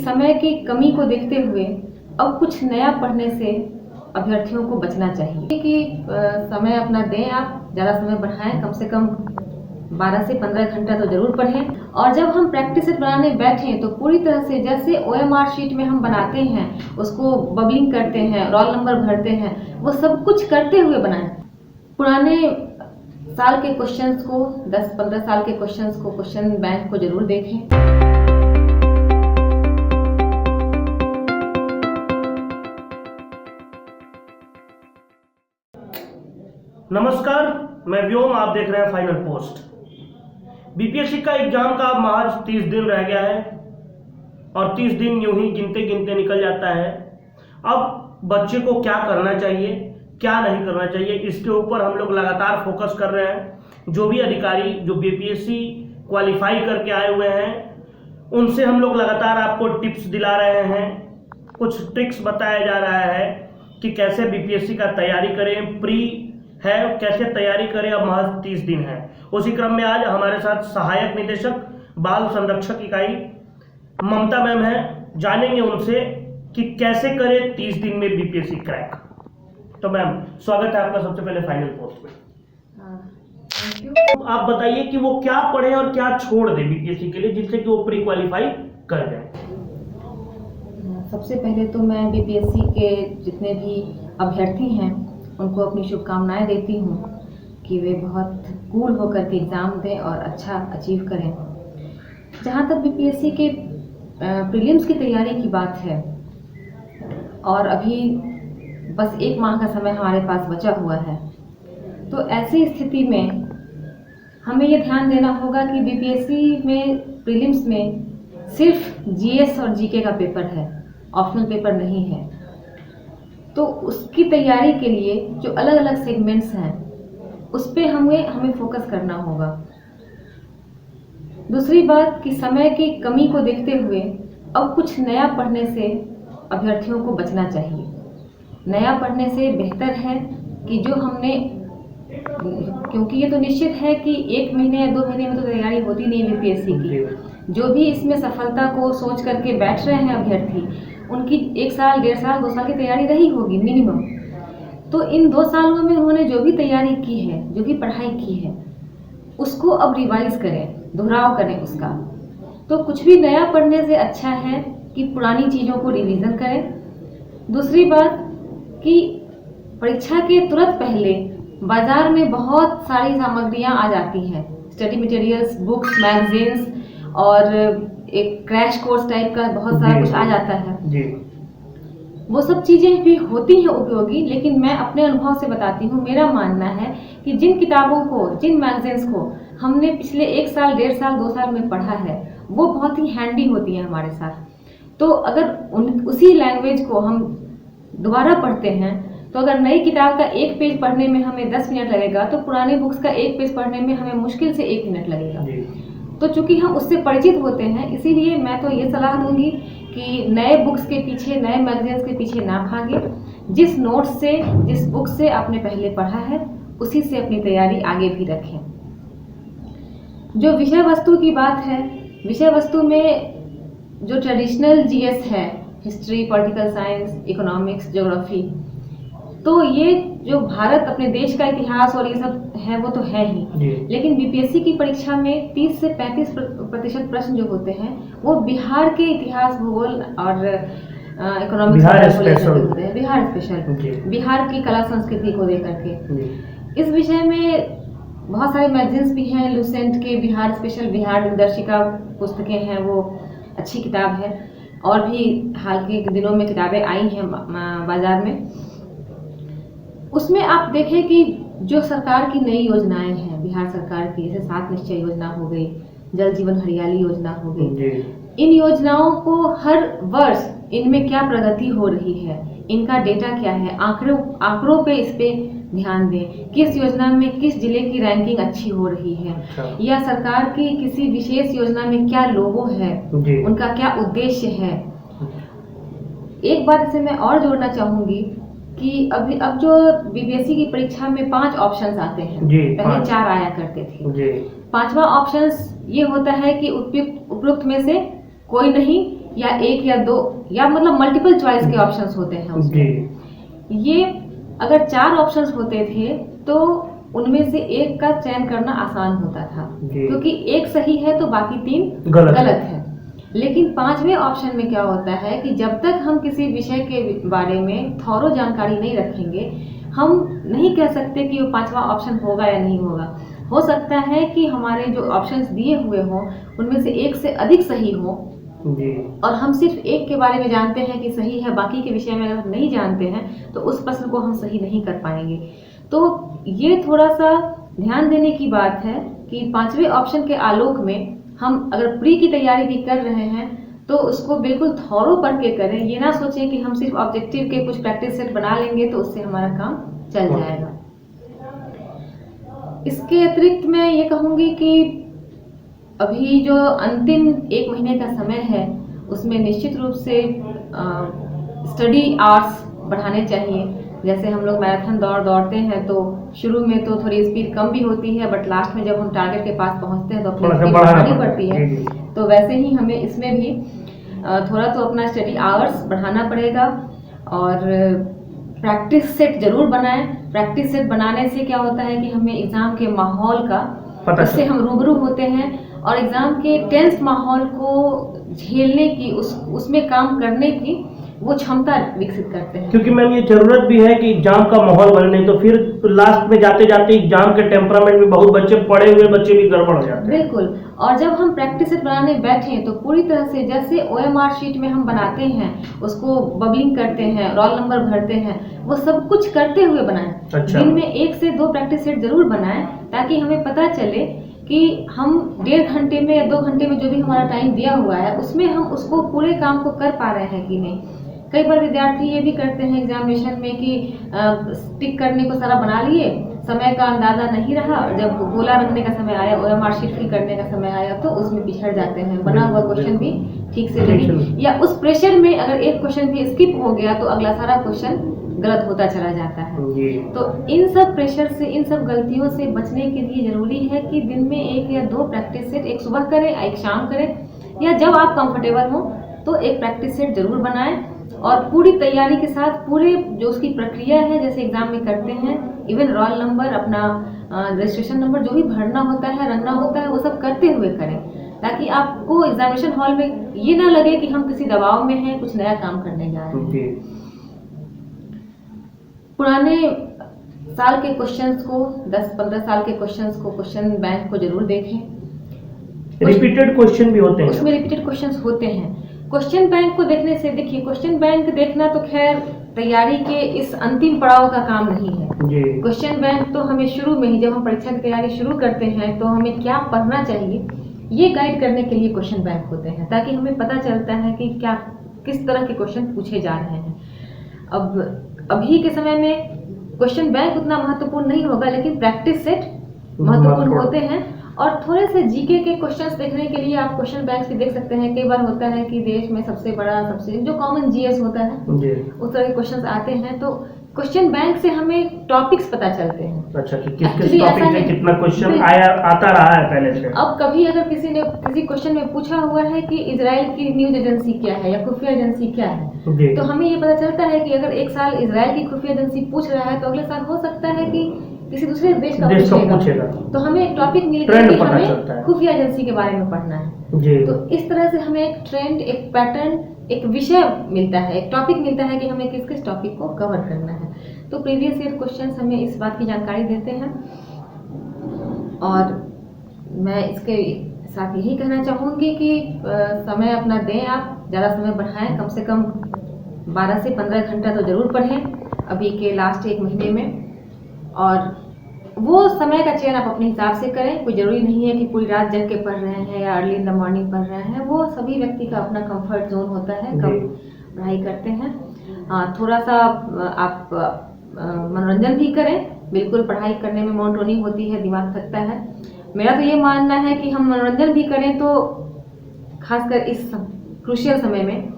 समय की कमी को देखते हुए अब कुछ नया पढ़ने से अभ्यर्थियों को बचना चाहिए कि समय अपना दें, आप ज़्यादा समय बढ़ाएं, कम से कम 12 से 15 घंटा तो जरूर पढ़ें। और जब हम प्रैक्टिस सेट बनाने बैठें तो पूरी तरह से जैसे OMR शीट में हम बनाते हैं, उसको बबलिंग करते हैं, रोल नंबर भरते हैं, वो सब कुछ करते हुए बनाएं। पुराने साल के क्वेश्चंस को, 10-15 साल के क्वेश्चंस को, क्वेश्चन बैंक को जरूर देखें। नमस्कार, मैं व्योम, आप देख रहे हैं फाइनल पोस्ट। बीपीएससी का एग्जाम का महज 30 दिन रह गया है और 30 दिन यूं ही गिनते गिनते निकल जाता है। अब बच्चे को क्या करना चाहिए, क्या नहीं करना चाहिए, इसके ऊपर हम लोग लगातार फोकस कर रहे हैं। जो भी अधिकारी जो बीपीएससी क्वालिफाई करके आए हुए हैं, उनसे हम लोग लगातार आपको टिप्स दिला रहे हैं, कुछ ट्रिक्स बताया जा रहा है कि कैसे बीपीएससी का तैयारी करें, प्री है कैसे तैयारी करें। अब महज 30 दिन है। उसी क्रम में आज हमारे साथ सहायक निदेशक बाल संरक्षक इकाई ममता मैम है, जानेंगे उनसे कि कैसे करें 30 दिन में बीपीएससी क्रैक। तो मैम, स्वागत है आपका सबसे पहले फाइनल पोस्ट में। Thank you. आप बताइए कि वो क्या पढ़े और क्या छोड़ दे बीपीएससी के लिए, जिससे कि वो प्री क्वालिफाई कर जाए। सबसे पहले तो मैं बीपीएससी के जितने भी अभ्यर्थी हैं उनको अपनी शुभकामनाएं देती हूँ कि वे बहुत कूल होकर के एग्ज़ाम दें और अच्छा अचीव करें। जहाँ तक बीपीएससी के प्रीलिम्स की तैयारी की बात है, और अभी बस 1 माह का समय हमारे पास बचा हुआ है, तो ऐसी स्थिति में हमें ये ध्यान देना होगा कि बीपीएससी में प्रीलिम्स में सिर्फ जीएस और जीके का पेपर है, ऑप्शनल पेपर नहीं है। तो उसकी तैयारी के लिए जो अलग अलग सेगमेंट्स हैं उस पे हमें फोकस करना होगा। दूसरी बात कि समय की कमी को देखते हुए अब कुछ नया पढ़ने से अभ्यर्थियों को बचना चाहिए। नया पढ़ने से बेहतर है कि जो हमने, क्योंकि ये तो निश्चित है कि 1 महीने या 2 महीने में तो तैयारी होती नहीं बीपीएससी की। जो भी इसमें सफलता को सोच करके बैठ रहे हैं अभ्यर्थी, उनकी 1 साल, 1.5 साल, 2 साल की तैयारी रही होगी मिनिमम। तो इन 2 सालों में उन्होंने जो भी तैयारी की है, जो भी पढ़ाई की है, उसको अब रिवाइज करें, दोहराव करें उसका। तो कुछ भी नया पढ़ने से अच्छा है कि पुरानी चीज़ों को रिवीजन करें। दूसरी बात कि परीक्षा के तुरंत पहले बाजार में बहुत सारी सामग्रियां आ जाती हैं, स्टडी मटेरियल्स, बुक्स, मैगजीन्स और एक क्रैश कोर्स टाइप का बहुत सारा कुछ आ जाता है जी। वो सब चीज़ें भी होती हैं उपयोगी, लेकिन मैं अपने अनुभव से बताती हूँ, मेरा मानना है कि जिन किताबों को, जिन मैगजीन्स को हमने पिछले 1 साल, 1.5 साल, 2 साल में पढ़ा है, वो बहुत ही हैंडी होती हैं हमारे साथ। तो अगर उसी लैंग्वेज को हम दोबारा पढ़ते हैं, तो अगर नई किताब का 1 पेज पढ़ने में हमें 10 मिनट लगेगा, तो पुराने बुक्स का 1 पेज पढ़ने में हमें मुश्किल से 1 मिनट लगेगा। तो चूंकि हम उससे परिचित होते हैं, इसीलिए मैं तो ये सलाह दूंगी कि नए बुक्स के पीछे, नए मैगजीन्स के पीछे ना भागे। जिस नोट से, जिस बुक से आपने पहले पढ़ा है, उसी से अपनी तैयारी आगे भी रखें। जो विषय वस्तु की बात है, विषय वस्तु में जो ट्रेडिशनल जीएस है, history, political science, economics, geography, तो ये जो भारत, अपने देश का इतिहास और ये सब है, वो तो है ही। लेकिन बीपीएससी की परीक्षा में 30 से 35% प्रश्न जो होते हैं वो बिहार के इतिहास, भूगोल और इकोनॉमिक्स, बिहार स्पेशल, बिहार की कला संस्कृति को लेकर के। इस विषय में बहुत सारे मैगजीन्स भी हैं, लुसेंट के बिहार स्पेशल, बिहार दिनदर्शिका पुस्तकें हैं, वो अच्छी किताब है। और भी हाल के दिनों में किताबें आई हैं बाजार में। उसमें आप देखें कि जो सरकार की नई योजनाएं हैं, बिहार सरकार की, जैसे 7 निश्चय योजना हो गई, जल जीवन हरियाली योजना हो गई, इन योजनाओं को हर वर्ष इनमें क्या प्रगति हो रही है, इनका डेटा क्या है, आंकड़ों पे इस पे ध्यान दें। किस योजना में किस जिले की रैंकिंग अच्छी हो रही है, या सरकार की किसी विशेष योजना में क्या लोगो है, उनका क्या उद्देश्य है। एक बात इसे मैं और जोड़ना चाहूंगी कि अब जो बीपीएससी की परीक्षा में 5 ऑप्शंस आते हैं, पहले 4 आया करते थे। 5वां ऑप्शंस ये होता है कि उपयुक्त में से कोई नहीं या एक या दो या मतलब मल्टीपल चॉइस के ऑप्शंस होते हैं उसमें। ये अगर 4 ऑप्शंस होते थे तो उनमें से एक का चयन करना आसान होता था, क्योंकि एक सही है तो बाकी 3 गलत है। लेकिन 5वें ऑप्शन में क्या होता है कि जब तक हम किसी विषय के बारे में थॉरो जानकारी नहीं रखेंगे, हम नहीं कह सकते कि वो 5वां ऑप्शन होगा या नहीं होगा। हो सकता है कि हमारे जो ऑप्शंस दिए हुए हों उनमें से एक से अधिक सही हो और हम सिर्फ एक के बारे में जानते हैं कि सही है, बाकी के विषय में अगर हम नहीं जानते हैं तो उस प्रश्न को हम सही नहीं कर पाएंगे। तो ये थोड़ा सा ध्यान देने की बात है कि 5वें ऑप्शन के आलोक में हम अगर प्री की तैयारी भी कर रहे हैं तो उसको बिल्कुल थॉरो पढ़ के करें। ये ना सोचें कि हम सिर्फ ऑब्जेक्टिव के कुछ प्रैक्टिस सेट बना लेंगे तो उससे हमारा काम चल जाएगा। इसके अतिरिक्त मैं ये कहूँगी कि अभी जो अंतिम 1 महीने का समय है उसमें निश्चित रूप से स्टडी आवर्स बढ़ाने चाहिए। जैसे हम लोग मैराथन दौड़ते हैं तो शुरू में तो थोड़ी स्पीड कम भी होती है, बट लास्ट में जब हम टारगेट के पास पहुंचते हैं तो अपनी स्पीड बढ़ानी पड़ती है। तो वैसे ही हमें इसमें भी थोड़ा तो अपना स्टडी आवर्स बढ़ाना पड़ेगा और प्रैक्टिस सेट जरूर बनाएं। प्रैक्टिस सेट बनाने से क्या होता है कि हमें एग्जाम के माहौल का उससे हम रूबरू होते हैं और एग्जाम के टेंस माहौल को झेलने की उसमें काम करने की वो क्षमता विकसित करते हैं। क्योंकि मैम ये जरूरत भी है कि एग्जाम का माहौल बने, नहीं तो फिर लास्ट में जाते जाते एग्जाम के टेम्परामेंट में बहुत बच्चे पढ़े हुए बच्चे भी गड़बड़ हो जाते हैं। बिल्कुल। और जब हम प्रैक्टिस सेट बनाने बैठे तो पूरी तरह से जैसे OMR शीट में हम बनाते हैं, उसको बबलिंग करते हैं, रोल नंबर भरते हैं, वो सब कुछ करते हुए बनाएं। अच्छा। दिन में 1 से 2 प्रैक्टिस सेट जरूर बनाएं ताकि हमें पता चले कि हम 1.5 घंटे में या 2 घंटे में जो भी हमारा टाइम दिया हुआ है उसमें हम उसको पूरे काम को कर पा रहे हैं कि नहीं। कई बार विद्यार्थी ये भी करते हैं एग्जामिनेशन में कि टिक करने को सारा बना लिए, समय का अंदाजा नहीं रहा, जब गोला रखने का समय आया, OMR शीट फिल करने का समय आया तो उसमें पिछड़ जाते हैं, बना हुआ क्वेश्चन भी ठीक से नहीं, या उस प्रेशर में अगर एक क्वेश्चन भी स्किप हो गया तो अगला सारा क्वेश्चन गलत होता चला जाता है। तो इन सब प्रेशर से, इन सब गलतियों से बचने के लिए जरूरी है कि दिन में 1 या 2 प्रैक्टिस सेट, एक सुबह करें, एक शाम करें, या जब आप कंफर्टेबल हो तो एक प्रैक्टिस सेट जरूर बनाएं और पूरी तैयारी के साथ पूरे जो उसकी प्रक्रिया है जैसे एग्जाम में करते हैं, इवन रोल नंबर, अपना रजिस्ट्रेशन नंबर जो भी भरना होता है, रंगना होता है, वो सब करते हुए करें ताकि आपको एग्जामिनेशन हॉल में ये ना लगे कि हम किसी दबाव में हैं, कुछ नया काम करने जा रहे हैं। पुराने साल के क्वेश्चंस को, 10-15 साल के क्वेश्चंस को, क्वेश्चन बैंक को जरूर देखें। रिपीटेड क्वेश्चन भी होते हैं, उसमें रिपीटेड क्वेश्चंस होते हैं। क्वेश्चन बैंक को देखने से, देखिए क्वेश्चन बैंक देखना तो खैर तैयारी के इस अंतिम पड़ाव का काम नहीं है। क्वेश्चन बैंक तो हमें शुरू में ही, जब हम परीक्षा की तैयारी शुरू करते हैं तो हमें क्या पढ़ना चाहिए ये गाइड करने के लिए क्वेश्चन बैंक होते हैं, ताकि हमें पता चलता है कि क्या किस तरह के क्वेश्चन पूछे जा रहे हैं। अब अभी के समय में क्वेश्चन बैंक उतना महत्वपूर्ण नहीं होगा, लेकिन प्रैक्टिस सेट महत्वपूर्ण होते हैं। और थोड़े से जीके के क्वेश्चंस देखने के लिए आप क्वेश्चन बैंक्स भी देख सकते हैं। कई बार होता है कि देश में सबसे बड़ा, सबसे जो कॉमन जीएस होता है उस तरह के क्वेश्चंस आते हैं, तो क्वेश्चन बैंक से हमें टॉपिक्स पता चलते हैं। अच्छा, कि किस टॉपिक से कितना क्वेश्चन आता रहा है पहले से। अब कभी अगर किसी ने किसी क्वेश्चन में पूछा हुआ है कि इजराइल की न्यूज एजेंसी क्या है या खुफिया एजेंसी क्या है, तो हमें ये पता चलता है कि अगर एक साल इजराइल की खुफिया एजेंसी पूछ रहा है तो अगले साल हो सकता है कि किसी दूसरे देश का पूछेगा। तो हमें एक टॉपिक मिलता है कि हमें खुफिया एजेंसी के बारे में पढ़ना है। तो इस तरह से हमें एक ट्रेंड, एक पैटर्न, एक विषय मिलता है, एक टॉपिक मिलता है कि हमें किस किस टॉपिक को कवर करना है। तो प्रीवियस ईयर क्वेश्चंस हमें इस बात की जानकारी देते हैं। और मैं इसके साथ यही कहना चाहूँगी कि समय अपना दें, आप ज़्यादा समय बढ़ाएं, कम से कम 12 से 15 घंटा तो ज़रूर पढ़ें अभी के लास्ट 1 महीने में। और वो समय का चयन आप अपने हिसाब से करें। कोई ज़रूरी नहीं है कि पूरी रात जग के पढ़ रहे हैं या अर्ली इन द मॉर्निंग पढ़ रहे हैं, वो सभी व्यक्ति का अपना कंफर्ट जोन होता है, कब पढ़ाई करते हैं। थोड़ा सा आप मनोरंजन भी करें, बिल्कुल पढ़ाई करने में मोनोटोनी होती है, दिमाग थकता है। मेरा तो ये मानना है कि हम मनोरंजन भी करें तो खासकर इस क्रूशियल समय में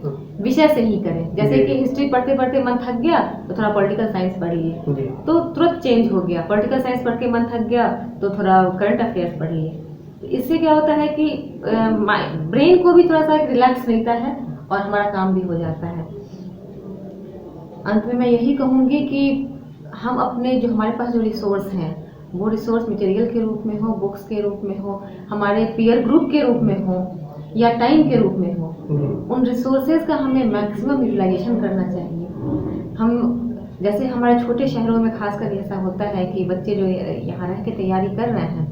विषय से ही करें। जैसे कि हिस्ट्री पढ़ते पढ़ते मन थक गया तो थोड़ा पॉलिटिकल साइंस पढ़ लिए, तो तुरंत चेंज हो गया। पॉलिटिकल साइंस पढ़ के मन थक गया तो थोड़ा करंट अफेयर्स पढ़ लिए। तो इससे क्या होता है कि ब्रेन को भी थोड़ा सा रिलैक्स मिलता है और हमारा काम भी हो जाता है। अंत में मैं यही कहूँगी कि हम अपने जो हमारे पास जो रिसोर्स हैं, वो रिसोर्स मटेरियल के रूप में हो, बुक्स के रूप में हो, हमारे पीयर ग्रुप के रूप में हो या टाइम के रूप में हो, उन रिसोर्सेज का हमें मैक्सिमम यूटिलाइजेशन करना चाहिए। हम जैसे हमारे छोटे शहरों में खासकर ऐसा होता है कि बच्चे जो यहाँ रह के तैयारी कर रहे हैं,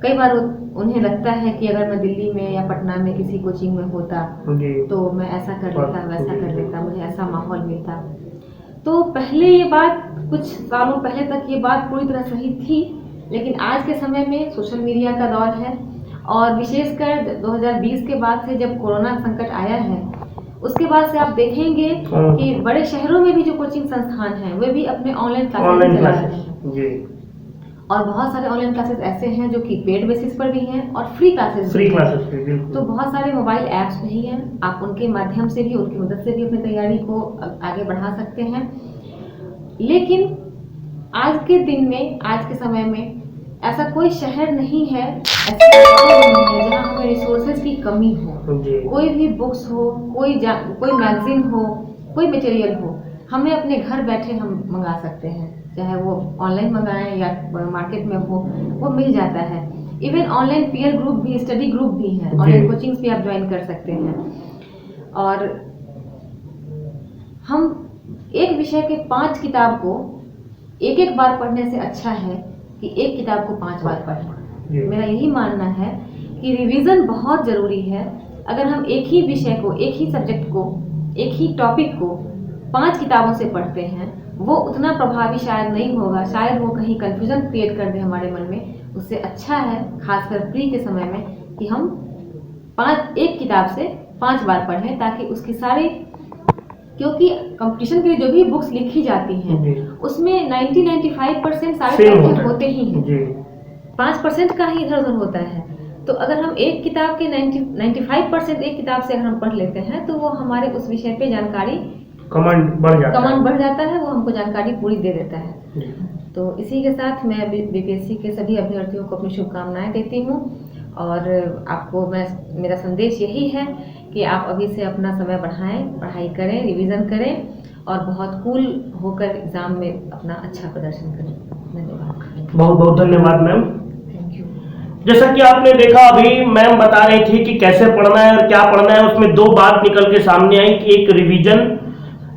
कई बार उन्हें लगता है कि अगर मैं दिल्ली में या पटना में किसी कोचिंग में होता तो मैं ऐसा कर लेता, वैसा कर लेता, मुझे ऐसा माहौल मिलता। तो पहले ये बात, कुछ सालों पहले तक ये बात पूरी तरह सही थी, लेकिन आज के समय में सोशल मीडिया का दौर है और विशेषकर 2020 के बाद से जब कोरोना संकट आया है, उसके बाद से आप देखेंगे कि बड़े शहरों में भी जो कोचिंग संस्थान हैं वे भी अपने ऑनलाइन क्लासेस चला रहे हैं। और बहुत सारे ऑनलाइन क्लासेस ऐसे हैं जो कि पेड बेसिस पर भी हैं और फ्री क्लासेस भी हैं। तो बहुत सारे मोबाइल ऐप्स भी हैं, आप उनके माध्यम से भी, उनकी मदद से भी अपनी तैयारी को आगे बढ़ा सकते हैं। लेकिन आज के दिन में, आज के समय में ऐसा कोई शहर नहीं है, ऐसा नहीं है जहाँ हमें रिसोर्सेज की कमी हो। कोई भी बुक्स हो, कोई मैगजीन हो, कोई मटेरियल हो, हमें अपने घर बैठे हम मंगा सकते हैं, चाहे वो ऑनलाइन मंगाएं या मार्केट में हो, वो मिल जाता है। इवन ऑनलाइन पीयर ग्रुप भी, स्टडी ग्रुप भी हैं, ऑनलाइन कोचिंग्स भी आप ज्वाइन कर सकते हैं। और हम एक विषय के 5 किताब को एक बार पढ़ने से अच्छा है कि एक किताब को 5 बार पढ़ें। मेरा यही मानना है कि रिवीजन बहुत ज़रूरी है। अगर हम एक ही विषय को, एक ही सब्जेक्ट को, एक ही टॉपिक को 5 किताबों से पढ़ते हैं, वो उतना प्रभावी शायद नहीं होगा, शायद वो कहीं कन्फ्यूजन क्रिएट कर दे हमारे मन में। उससे अच्छा है, खासकर प्री के समय में, कि हम एक किताब से 5 बार पढ़ें, ताकि उसकी सारी, क्योंकि कंपटीशन के लिए जो भी बुक्स लिखी जाती हैं उसमें 90-95% सारे तथ्य होते ही हैं, 5% का ही इधर उधर होता है। तो अगर हम एक किताब के 95% एक किताब से अगर हम पढ़ लेते हैं तो वो हमारे उस विषय पे जानकारी, कमांड बढ़ जाता है, वो हमको जानकारी पूरी दे देता है। तो इसी के साथ मैं बीपीएससी के सभी अभ्यर्थियों को अपनी शुभकामनाएं देती हूँ और आपको मेरा संदेश यही है कि आप अभी से अपना समय बढ़ाएं, पढ़ाई करें, रिवीजन करें और बहुत कूल होकर एग्जाम में अपना अच्छा प्रदर्शन करें। धन्यवाद। बहुत बहुत धन्यवाद मैम। Thank you. जैसा कि आपने देखा, अभी मैम बता रही थी कि कैसे पढ़ना है और क्या पढ़ना है। उसमें 2 बात निकल के सामने आई कि एक रिवीजन,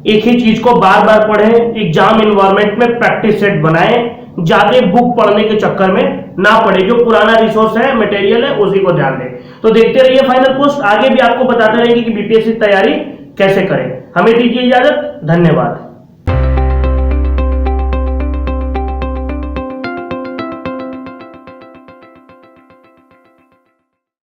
एक ही चीज को बार बार पढ़ें, एग्जाम इन्वायरमेंट में प्रैक्टिस सेट बनाएं, ज्यादा बुक पढ़ने के चक्कर में ना पड़े, जो पुराना रिसोर्स है, मटेरियल है, उसी को ध्यान दें। तो देखते रहिए फाइनल पोस्ट, आगे भी आपको बताते रहेंगे कि बीपीएससी तैयारी कैसे करें। हमें दीजिए इजाजत, धन्यवाद।